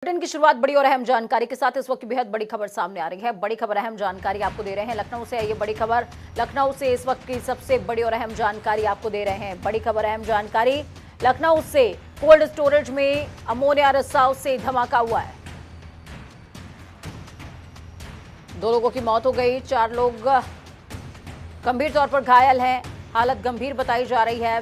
Bulletin की शुरुआत बड़ी और अहम जानकारी के साथ इस वक्त बेहद बड़ी खबर सामने आ रही है। बड़ी खबर, अहम जानकारी आपको दे रहे हैं लखनऊ से। ये बड़ी खबर लखनऊ से इस वक्त की सबसे बड़ी और अहम जानकारी आपको दे रहे हैं। बड़ी खबर, अहम जानकारी लखनऊ से। कोल्ड स्टोरेज में अमोनिया रिसाव से धमाका हुआ है। 2 लोगों की मौत हो गई, 4 लोग गंभीर तौर पर घायल हैं। हालत गंभीर बताई जा रही है।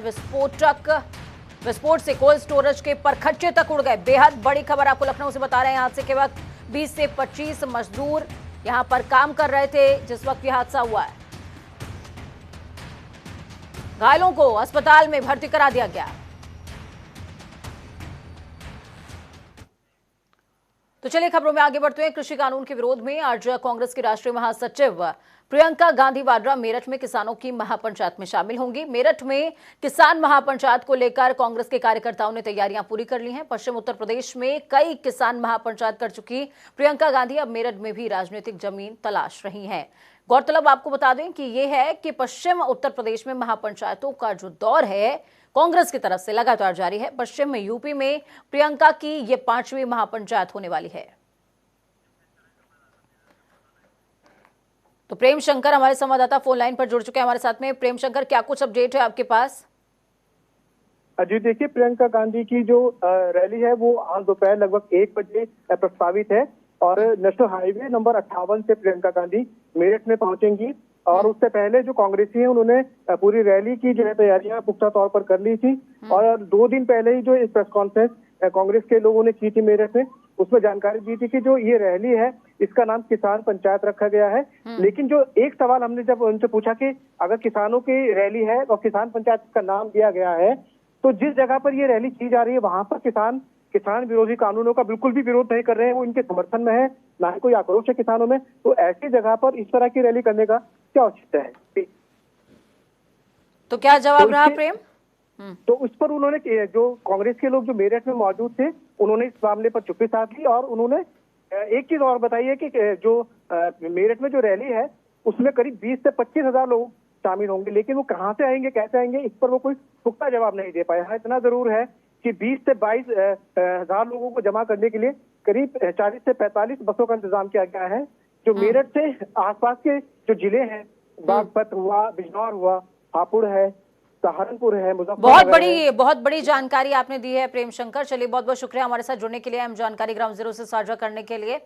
विस्फोट से कोल्ड स्टोरेज के परखच्चे तक उड़ गए। बेहद बड़ी खबर आपको लखनऊ से बता रहे हैं। हादसे के वक्त 20 से 25 मजदूर यहां पर काम कर रहे थे जिस वक्त यह हादसा हुआ है। घायलों को अस्पताल में भर्ती करा दिया गया। तो चलिए खबरों में आगे बढ़ते हैं। कृषि कानून के विरोध में आज कांग्रेस की राष्ट्रीय महासचिव प्रियंका गांधी वाड्रा मेरठ में किसानों की महापंचायत में शामिल होंगी। मेरठ में किसान महापंचायत को लेकर कांग्रेस के कार्यकर्ताओं ने तैयारियां पूरी कर ली हैं। पश्चिम उत्तर प्रदेश में कई किसान महापंचायत कर चुकी प्रियंका गांधी अब मेरठ में भी राजनीतिक जमीन तलाश रही हैं। गौरतलब आपको बता दें कि यह है कि पश्चिम उत्तर प्रदेश में महापंचायतों का जो दौर है कांग्रेस की तरफ से लगातार जारी है। पश्चिम में यूपी में प्रियंका की यह 5वीं महापंचायत होने वाली है। तो प्रेम शंकर हमारे संवाददाता फोन लाइन पर जुड़ चुके हैं हमारे साथ में। प्रेम शंकर, क्या कुछ अपडेट है आपके पास? जी देखिए, प्रियंका गांधी की जो रैली है वो आज दोपहर लगभग 1 बजे प्रस्तावित है और नेशनल हाईवे नंबर 58 से प्रियंका गांधी मेरठ में पहुंचेंगी। और उससे पहले जो कांग्रेसी हैं उन्होंने पूरी रैली की जो है तैयारियां पुख्ता तौर पर कर ली थी। और 2 दिन पहले ही जो इस प्रेस कॉन्फ्रेंस कांग्रेस के लोगों ने की थी मेरठ में, उसमें जानकारी दी थी कि जो ये रैली है इसका नाम किसान पंचायत रखा गया है। लेकिन जो एक सवाल हमने जब उनसे पूछा कि अगर किसानों की रैली है और किसान पंचायत का नाम दिया गया है तो जिस जगह पर ये रैली की जा रही है वहां पर किसान विरोधी कानूनों का बिल्कुल भी विरोध नहीं कर रहे हैं, वो इनके समर्थन में है, ना ही कोई आक्रोश है किसानों में। तो ऐसी जगह पर इस तरह की रैली करने का क्या औचित्य है? तो क्या जवाब रहा प्रेम? तो उस पर उन्होंने, जो कांग्रेस के लोग जो मेरठ में मौजूद थे, उन्होंने इस मामले पर चुप्पी साध ली। और उन्होंने एक चीज और बताई है कि जो मेरठ में जो रैली है उसमें करीब 20 से 25 हजार लोग शामिल होंगे, लेकिन वो कहाँ से आएंगे, कैसे आएंगे, इस पर वो कोई पुख्ता जवाब नहीं दे पाया है। इतना जरूर है कि 20 से 22 हजार लोगों को जमा करने के लिए करीब 40 से 45 बसों का इंतजाम किया गया है, जो मेरठ से आसपास के जो जिले हैं, बागपत हुआ, बिजनौर हुआ, हापुड़ है, सहारनपुर है, मुजफ्फरनगर। बहुत बड़ी जानकारी आपने दी है प्रेम शंकर। चलिए बहुत बहुत शुक्रिया हमारे साथ जुड़ने के लिए, हम जानकारी ग्राउंड जीरो से साझा करने के लिए।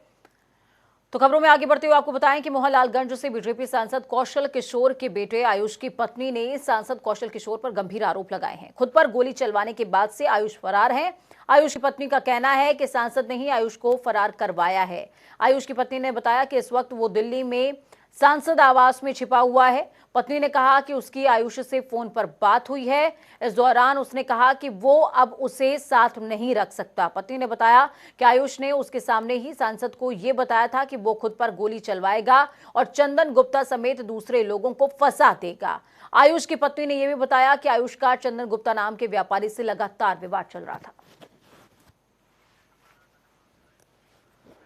तो खबरों में आगे बढ़ते हुए आपको बताएं कि मोहनलालगंज से बीजेपी सांसद कौशल किशोर के बेटे आयुष की पत्नी ने सांसद कौशल किशोर पर गंभीर आरोप लगाए हैं। खुद पर गोली चलवाने के बाद से आयुष फरार है। आयुष की पत्नी का कहना है कि सांसद ने ही आयुष को फरार करवाया है। आयुष की पत्नी ने बताया कि इस वक्त वो दिल्ली में सांसद आवास में छिपा हुआ है। पत्नी ने कहा कि उसकी आयुष से फोन पर बात हुई है। इस दौरान उसने कहा कि वो अब उसे साथ नहीं रख सकता। पत्नी ने बताया कि आयुष ने उसके सामने ही सांसद को ये बताया था कि वो खुद पर गोली चलवाएगा और चंदन गुप्ता समेत दूसरे लोगों को फंसा देगा। आयुष की पत्नी ने यह भी बताया कि आयुष का चंदन गुप्ता नाम के व्यापारी से लगातार विवाद चल रहा था।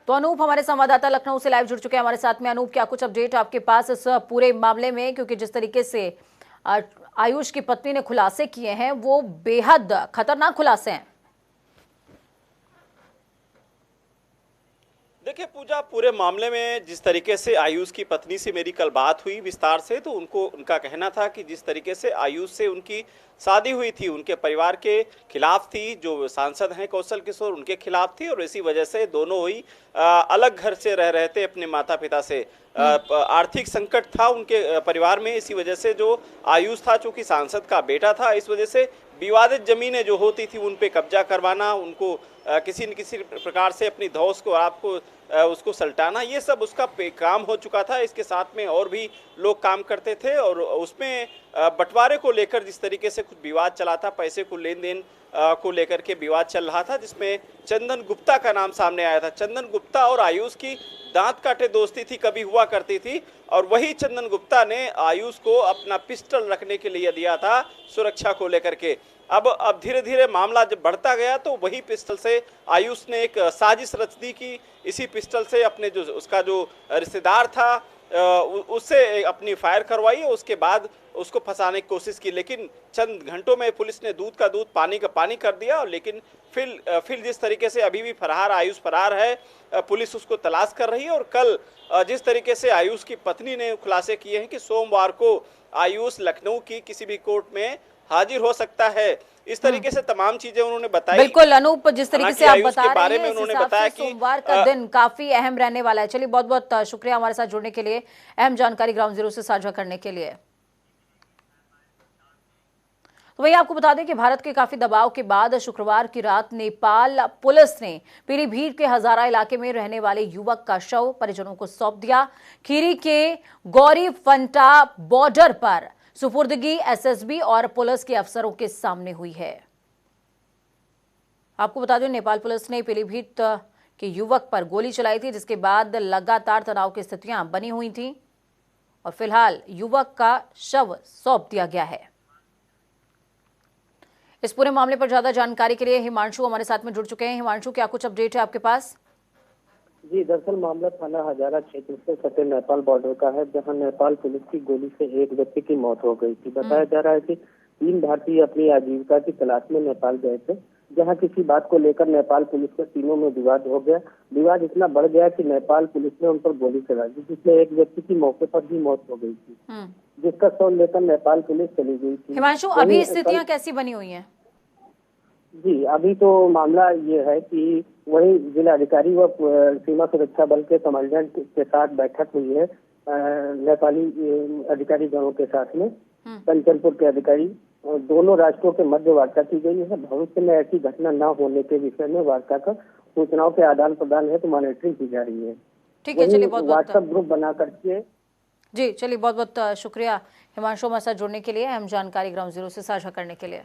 तो अनूप हमारे संवाददाता लखनऊ से लाइव जुड़ चुके हैं हमारे साथ में। अनूप, क्या कुछ अपडेट आपके पास इस पूरे मामले में, क्योंकि जिस तरीके से आयुष की पत्नी ने खुलासे किए हैं वो बेहद खतरनाक खुलासे हैं। देखिए पूजा, पूरे मामले में जिस तरीके से आयुष की पत्नी से मेरी कल बात हुई विस्तार से, तो उनका कहना था कि जिस तरीके से आयुष से उनकी शादी हुई थी उनके परिवार के खिलाफ थी, जो सांसद हैं कौशल किशोर उनके खिलाफ थी, और इसी वजह से दोनों ही अलग घर से रह रहे थे अपने माता पिता से। आर्थिक संकट था उनके परिवार में, इसी वजह से जो आयुष था चूंकि सांसद का बेटा था, इस वजह से विवादित जमीनें जो होती थी उन पे कब्जा करवाना, उनको किसी न किसी प्रकार से अपनी धौस को आपको उसको सल्टाना, ये सब उसका काम हो चुका था। इसके साथ में और भी लोग काम करते थे और उसमें बंटवारे को लेकर जिस तरीके से कुछ विवाद चला था, पैसे को लेन देन को लेकर के विवाद चल रहा था, जिसमें चंदन गुप्ता का नाम सामने आया था। चंदन गुप्ता और आयुष की दांत काटे दोस्ती थी, कभी हुआ करती थी, और वही चंदन गुप्ता ने आयुष को अपना पिस्टल रखने के लिए दिया था सुरक्षा को लेकर के। अब धीरे धीरे मामला जब बढ़ता गया तो वही पिस्टल से आयुष ने एक साजिश रच दी कि इसी पिस्टल से अपने जो उसका जो रिश्तेदार था उससे अपनी फायर करवाई और उसके बाद उसको फंसाने की कोशिश की, लेकिन चंद घंटों में पुलिस ने दूध का दूध पानी का पानी कर दिया। और लेकिन फिर जिस तरीके से अभी भी आयुष फरार है, पुलिस उसको तलाश कर रही है। और कल जिस तरीके से आयुष की पत्नी ने खुलासे किए हैं कि सोमवार को आयुष लखनऊ की किसी भी कोर्ट में हाजिर हो सकता है, इस तरीके से तमाम चीजें उन्होंने बताई। बिल्कुल अनूप, जिस तरीके से आप बता रहे हैं, उन्होंने बताया कि सोमवार का दिन काफी अहम रहने वाला है। चलिए, बहुत बहुत शुक्रिया हमारे साथ जुड़ने के लिए, अहम जानकारी ग्राउंड जीरो से साझा करने के लिए। तो वही आपको बता दें कि भारत के काफी दबाव के बाद शुक्रवार की रात नेपाल पुलिस ने पीलीभीत के हजारा इलाके में रहने वाले युवक का शव परिजनों को सौंप दिया। खीरी के गौरी फंटा बॉर्डर पर सुपुर्दगी एसएसबी और पुलिस के अफसरों के सामने हुई है। आपको बता दें, नेपाल पुलिस ने पीलीभीत के युवक पर गोली चलाई थी, जिसके बाद लगातार तनाव की स्थितियां बनी हुई थी और फिलहाल युवक का शव सौंप दिया गया है। इस पूरे मामले पर ज्यादा जानकारी के लिए हिमांशु हमारे साथ में जुड़ चुके हैं। हिमांशु, क्या कुछ अपडेट है आपके पास? जी, दरअसल मामला थाना हजारा क्षेत्र से सटे नेपाल बॉर्डर का है, जहां नेपाल पुलिस की गोली से एक व्यक्ति की मौत हो गई थी। बताया जा रहा है कि 3 भारतीय अपनी आजीविका की तलाश में नेपाल गए थे, जहां किसी बात को लेकर नेपाल पुलिस के तीनों में विवाद हो गया। विवाद इतना बढ़ गया कि नेपाल पुलिस ने उन पर गोली चला दी, जिसमें एक व्यक्ति की मौके पर ही मौत हो गई थी, जिसका शव लेकर नेपाल पुलिस चली गई थी। हिमांशु, अभी स्थितियां कैसी बनी हुई हैं? जी, अभी तो मामला ये है कि वही जिला अधिकारी व सीमा सुरक्षा बल के कमांडेंट के साथ बैठक हुई है, नेपाली अधिकारी गणों के साथ में, कंचनपुर के अधिकारी। दोनों राष्ट्रों के मध्य वार्ता की गई है। भविष्य में ऐसी घटना न होने के विषय में वार्ता कर सूचनाओं के आदान प्रदान है तो मॉनिटरिंग की जा रही है। ठीक है, चलिए, बहुत व्हाट्सएप ग्रुप बना करके। जी, चलिए, बहुत बहुत शुक्रिया हिमांशु हमारे साथ जुड़ने के लिए, अहम जानकारी ग्राउंड जीरो से साझा करने के लिए।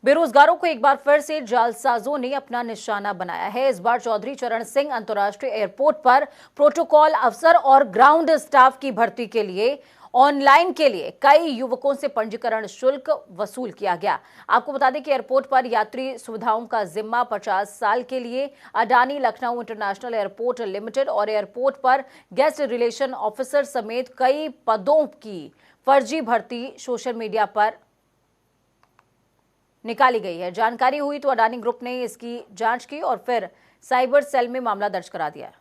बेरोजगारों को एक बार फिर से जालसाजों ने अपना निशाना बनाया है। इस बार चौधरी चरण सिंह अंतर्राष्ट्रीय एयरपोर्ट पर प्रोटोकॉल अफसर और ग्राउंड स्टाफ की भर्ती के लिए ऑनलाइन के लिए कई युवकों से पंजीकरण शुल्क वसूल किया गया। आपको बता दें कि एयरपोर्ट पर यात्री सुविधाओं का जिम्मा 50 साल के लिए Adani Lucknow international airport limited और एयरपोर्ट पर गेस्ट रिलेशन ऑफिसर समेत कई पदों की फर्जी भर्ती सोशल मीडिया पर निकाली गई है। जानकारी हुई तो अडानी ग्रुप ने इसकी जांच की और फिर साइबर सेल में मामला दर्ज करा दिया।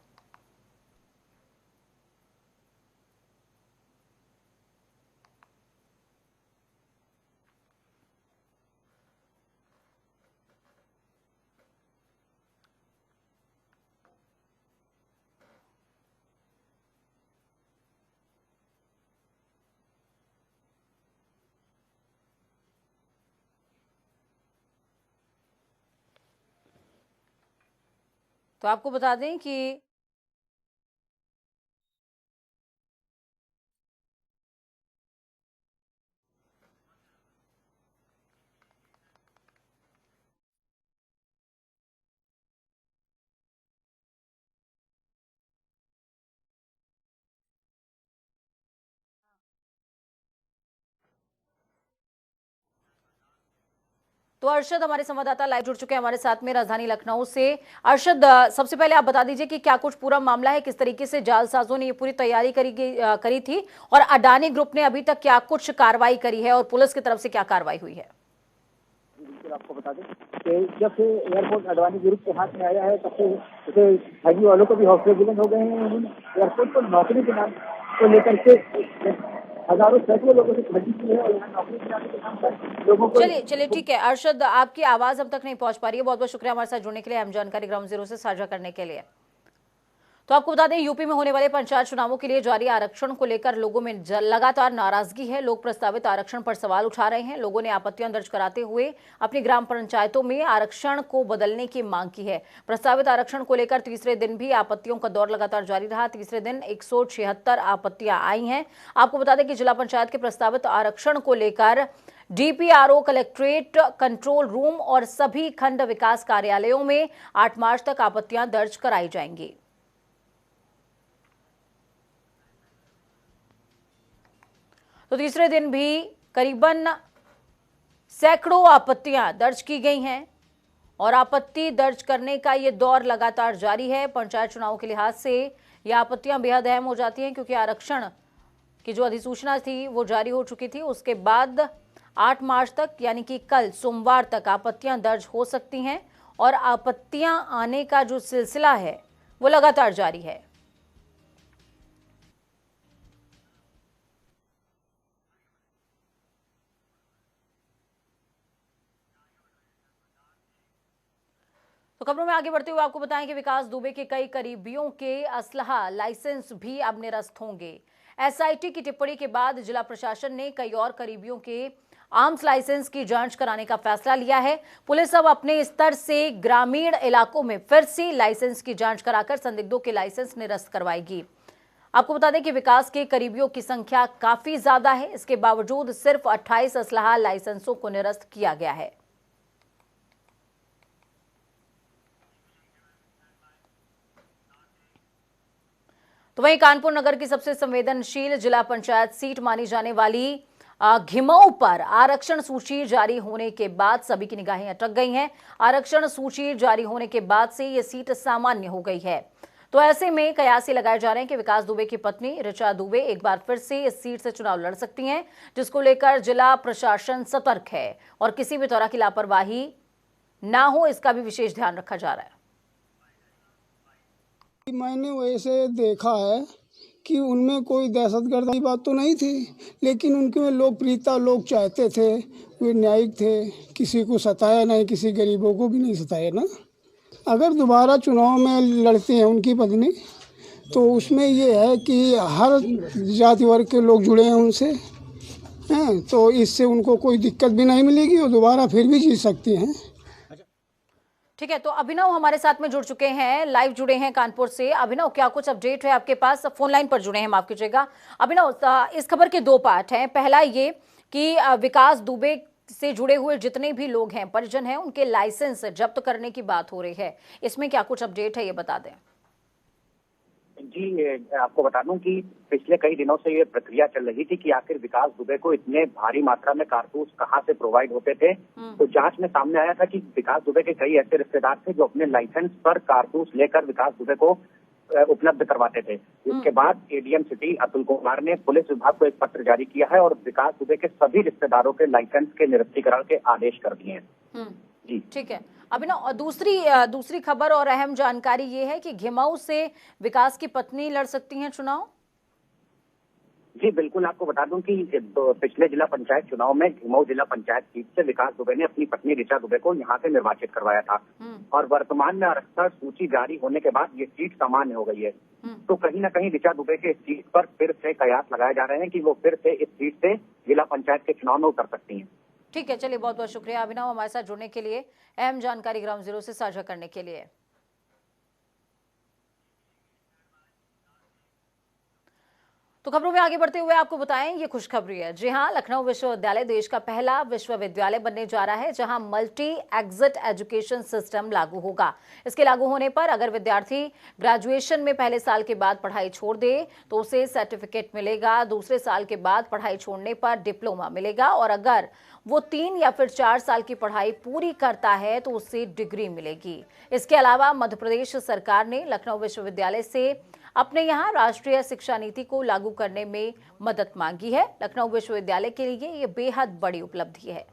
तो आपको बता दें कि तो अरशद हमारे संवाददाता लाइव जुड़ चुके हैं हमारे साथ में राजधानी लखनऊ से। अरशद, सबसे पहले आप बता दीजिए कि क्या कुछ पूरा मामला है, किस तरीके से जालसाजों ने ये पूरी तैयारी करी थी और अडानी ग्रुप ने अभी तक क्या कुछ कार्रवाई करी है और पुलिस की तरफ से क्या कार्रवाई हुई है? बिल्कुल, आपको बता दें कि जब से एयरपोर्ट अडानी ग्रुप के हाथ में आया है तब से ठगी वालों को भी हौसले बुलंद हो गए हैं। एयरपोर्ट पर नौकरी के नाम को लेकर के हजारों सैकड़ों लोगों से ठगी की है और यहाँ नौकरी दिलाने के नाम पर लोगों को। चलिए ठीक है अरशद, आपकी आवाज अब तक नहीं पहुंच पा रही है। बहुत बहुत शुक्रिया हमारे साथ जुड़ने के लिए, अहम जानकारी ग्राउंड जीरो से साझा करने के लिए। तो आपको बता दें, यूपी में होने वाले पंचायत चुनावों के लिए जारी आरक्षण को लेकर लोगों में लगातार नाराजगी है। लोग प्रस्तावित आरक्षण पर सवाल उठा रहे हैं। लोगों ने आपत्तियां दर्ज कराते हुए अपनी ग्राम पंचायतों में आरक्षण को बदलने की मांग की है। प्रस्तावित आरक्षण को लेकर तीसरे दिन भी आपत्तियों का दौर लगातार जारी रहा। तीसरे दिन 176 आपत्तियां आई हैं। आपको बता दें कि जिला पंचायत के प्रस्तावित आरक्षण को लेकर डीपीआरओ, कलेक्ट्रेट, कंट्रोल रूम और सभी खंड विकास कार्यालयों में 8 मार्च तक आपत्तियां दर्ज कराई जाएंगी। तो तीसरे दिन भी करीबन सैकड़ों आपत्तियां दर्ज की गई हैं और आपत्ति दर्ज करने का ये दौर लगातार जारी है। पंचायत चुनाव के लिहाज से ये आपत्तियां बेहद अहम हो जाती हैं, क्योंकि आरक्षण की जो अधिसूचना थी वो जारी हो चुकी थी। उसके बाद 8 मार्च तक, यानी कि कल सोमवार तक आपत्तियां दर्ज हो सकती हैं, और आपत्तियां आने का जो सिलसिला है वो लगातार जारी है। तो खबरों में आगे बढ़ते हुए आपको बताएं कि विकास दुबे के कई करीबियों के असलहा लाइसेंस भी अब निरस्त होंगे। एसआईटी की टिप्पणी के बाद जिला प्रशासन ने कई और करीबियों के आर्म्स लाइसेंस की जांच कराने का फैसला लिया है। पुलिस अब अपने स्तर से ग्रामीण इलाकों में फिर से लाइसेंस की जांच कराकर संदिग्धों के लाइसेंस निरस्त करवाएगी। आपको बता दें कि विकास के करीबियों की संख्या काफी ज्यादा है, इसके बावजूद सिर्फ 28 असलहा लाइसेंसों को निरस्त किया गया है। तो वहीं कानपुर नगर की सबसे संवेदनशील जिला पंचायत सीट मानी जाने वाली घिमऊ पर आरक्षण सूची जारी होने के बाद सभी की निगाहें अटक गई हैं। आरक्षण सूची जारी होने के बाद से ये सीट सामान्य हो गई है। तो ऐसे में कयास लगाए जा रहे हैं कि विकास दुबे की पत्नी ऋचा दुबे एक बार फिर से इस सीट से चुनाव लड़ सकती हैं, जिसको लेकर जिला प्रशासन सतर्क है और किसी भी तरह की लापरवाही ना हो, इसका भी विशेष ध्यान रखा जा रहा है। मैंने वैसे देखा है कि उनमें कोई दहशतगर्द की बात तो नहीं थी, लेकिन उनके लोकप्रियता लोग चाहते थे, वे न्यायिक थे, किसी को सताया नहीं, किसी गरीबों को भी नहीं सताया ना। अगर दोबारा चुनाव में लड़ते हैं उनकी पत्नी, तो उसमें ये है कि हर जाति वर्ग के लोग जुड़े हैं उनसे, हैं, तो इससे उनको कोई दिक्कत भी नहीं मिलेगी और दोबारा फिर भी जीत सकती हैं। ठीक है, तो अभिनव हमारे साथ में जुड़ चुके हैं, लाइव जुड़े हैं कानपुर से। अभिनव, क्या कुछ अपडेट है आपके पास? फोन लाइन पर जुड़े हैं, माफ कीजिएगा। अभिनव, इस खबर के 2 पार्ट हैं। पहला ये कि विकास दुबे से जुड़े हुए जितने भी लोग हैं, परिजन हैं, उनके लाइसेंस जब्त करने की बात हो रही है, इसमें क्या कुछ अपडेट है, ये बता दें। जी, आपको बता दूं कि पिछले कई दिनों से ये प्रक्रिया चल रही थी कि आखिर विकास दुबे को इतने भारी मात्रा में कारतूस कहां से प्रोवाइड होते थे। तो जांच में सामने आया था कि विकास दुबे के कई ऐसे रिश्तेदार थे जो अपने लाइसेंस पर कारतूस लेकर विकास दुबे को उपलब्ध करवाते थे। इसके बाद एडीएम सिटी अतुल कुमार ने पुलिस विभाग को एक पत्र जारी किया है और विकास दुबे के सभी रिश्तेदारों के लाइसेंस के निरस्तीकरण के आदेश कर दिए हैं। जी, ठीक है। अभिनव, दूसरी खबर और अहम जानकारी ये है कि घिमाऊ से विकास की पत्नी लड़ सकती हैं चुनाव। जी बिल्कुल, आपको बता दूं कि पिछले जिला पंचायत चुनाव में घिमऊ जिला पंचायत सीट से विकास दुबे ने अपनी पत्नी ऋचा दुबे को यहां से निर्वाचित करवाया था और वर्तमान में आरक्षण सूची जारी होने के बाद ये सीट सामान्य हो गई है। तो कहीं ना कहीं ऋचा दुबे के सीट पर फिर से कयास लगाए जा रहे हैं कि वो फिर से इस सीट से जिला पंचायत के चुनाव में उतर सकती हैं। ठीक है, चलिए, बहुत बहुत शुक्रिया अभिनव, हमारे साथ जुड़ने के लिए, अहम जानकारी ग्राउंड जीरो से साझा करने के लिए। तो खबरों में आगे बढ़ते हुए आपको बताएं, ये खुशखबरी है। जी हां, लखनऊ विश्वविद्यालय देश का पहला विश्वविद्यालय बनने जा रहा है जहां मल्टी एग्जिट एजुकेशन सिस्टम लागू होगा। इसके लागू होने पर अगर विद्यार्थी ग्रेजुएशन में पहले साल के बाद पढ़ाई छोड़ दे तो उसे सर्टिफिकेट मिलेगा, दूसरे साल के बाद पढ़ाई छोड़ने पर डिप्लोमा मिलेगा और अगर वो 3 या फिर 4 साल की पढ़ाई पूरी करता है तो उसे डिग्री मिलेगी। इसके अलावा मध्य प्रदेश सरकार ने लखनऊ विश्वविद्यालय से अपने यहाँ राष्ट्रीय शिक्षा नीति को लागू करने में मदद मांगी है। लखनऊ विश्वविद्यालय के लिए ये बेहद बड़ी उपलब्धि है।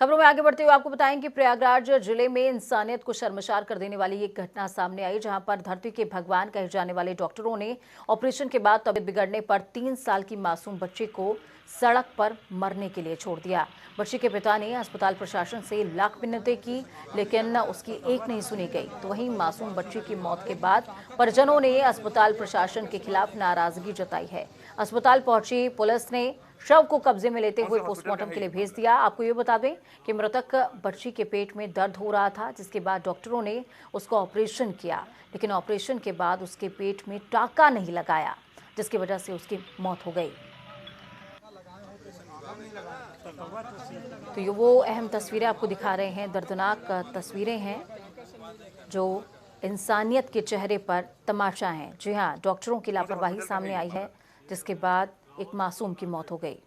खबरों में आगे बढ़ते हुए आपको बताएं कि प्रयागराज जिले में इंसानियत को शर्मसार कर देने वाली एक घटना सामने आई, जहां पर धरती के भगवान कहे जाने वाले डॉक्टरों ने ऑपरेशन के बाद तबीयत बिगड़ने पर 3 साल की मासूम बच्ची को सड़क पर मरने के लिए छोड़ दिया। बच्ची के पिता ने अस्पताल प्रशासन से लाख मिन्नतें की, लेकिन उसकी एक नहीं सुनी गई। तो वहीं मासूम बच्ची की मौत के बाद परिजनों ने अस्पताल प्रशासन के खिलाफ नाराजगी जताई है। अस्पताल पहुंची पुलिस ने शव को कब्जे में लेते हुए पोस्टमार्टम के लिए भेज दिया। आपको ये बता दें कि मृतक बच्ची के पेट में दर्द हो रहा था, जिसके बाद डॉक्टरों ने उसका ऑपरेशन किया, लेकिन ऑपरेशन के बाद उसके पेट में टाका नहीं लगाया, जिसकी वजह से उसकी मौत हो गई। तो ये वो अहम तस्वीरें आपको दिखा रहे हैं, दर्दनाक तस्वीरें हैं जो इंसानियत के चेहरे पर तमाशा है। जी हाँ, डॉक्टरों की लापरवाही सामने आई है, जिसके बाद एक मासूम की मौत हो गई।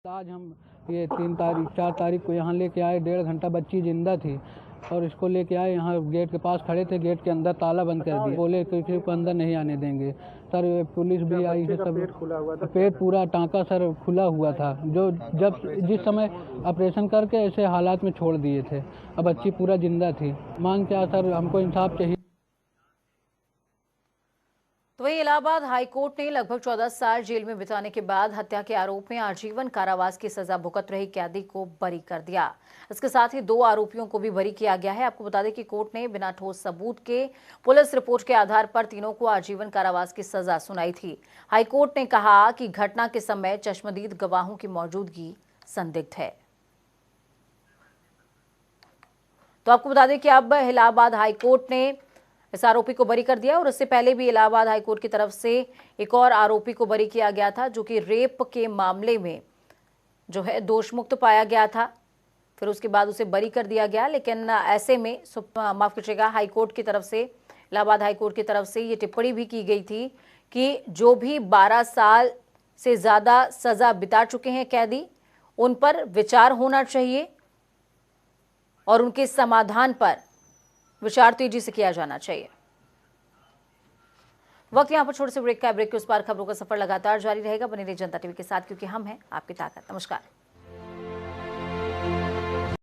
आज हम ये 4 तारीख को यहाँ लेके आए, 1.5 घंटा बच्ची जिंदा थी और इसको लेके आए, यहाँ गेट के पास खड़े थे, गेट के अंदर ताला बंद कर दिया, बोले किसी को अंदर नहीं आने देंगे। सर पुलिस भी आई है, सब पेट पूरा टाँका सर खुला हुआ था, जो जिस समय ऑपरेशन करके ऐसे हालात में छोड़ दिए थे। अब बच्ची पूरा जिंदा थी। मांग क्या सर, हमको इंसाफ चाहिए। तो वहीं इलाहाबाद हाईकोर्ट ने लगभग 14 साल जेल में बिताने के बाद हत्या के आरोप में आजीवन कारावास की सजा भुगत रही कैदी को बरी कर दिया। इसके साथ ही 2 आरोपियों को भी बरी किया गया है। आपको बता दें कि कोर्ट ने बिना ठोस सबूत के पुलिस रिपोर्ट के आधार पर तीनों को आजीवन कारावास की सजा सुनाई थी। हाईकोर्ट ने कहा कि घटना के समय चश्मदीद गवाहों की मौजूदगी संदिग्ध है। तो आपको बता दें कि अब इलाहाबाद हाईकोर्ट ने इस आरोपी को बरी कर दिया और इससे पहले भी इलाहाबाद हाईकोर्ट की तरफ से एक और आरोपी को बरी किया गया था, जो कि रेप के मामले में जो है दोष मुक्त पाया गया था। फिर उसके बाद उसे बरी कर दिया गया। लेकिन ऐसे में माफ कीजिएगा, हाईकोर्ट की तरफ से, इलाहाबाद हाईकोर्ट की तरफ से ये टिप्पणी भी की गई थी कि जो भी 12 साल से ज्यादा सजा बिता चुके हैं कैदी, उन पर विचार होना चाहिए और उनके समाधान पर विचार तेजी से किया जाना चाहिए। वक्त यहाँ पर छोटे से ब्रेक का, ब्रेक के उस पार खबरों का सफर लगातार जारी रहेगा। बने रहिए जनता टीवी के साथ, क्योंकि हम हैं आपकी ताकत। नमस्कार।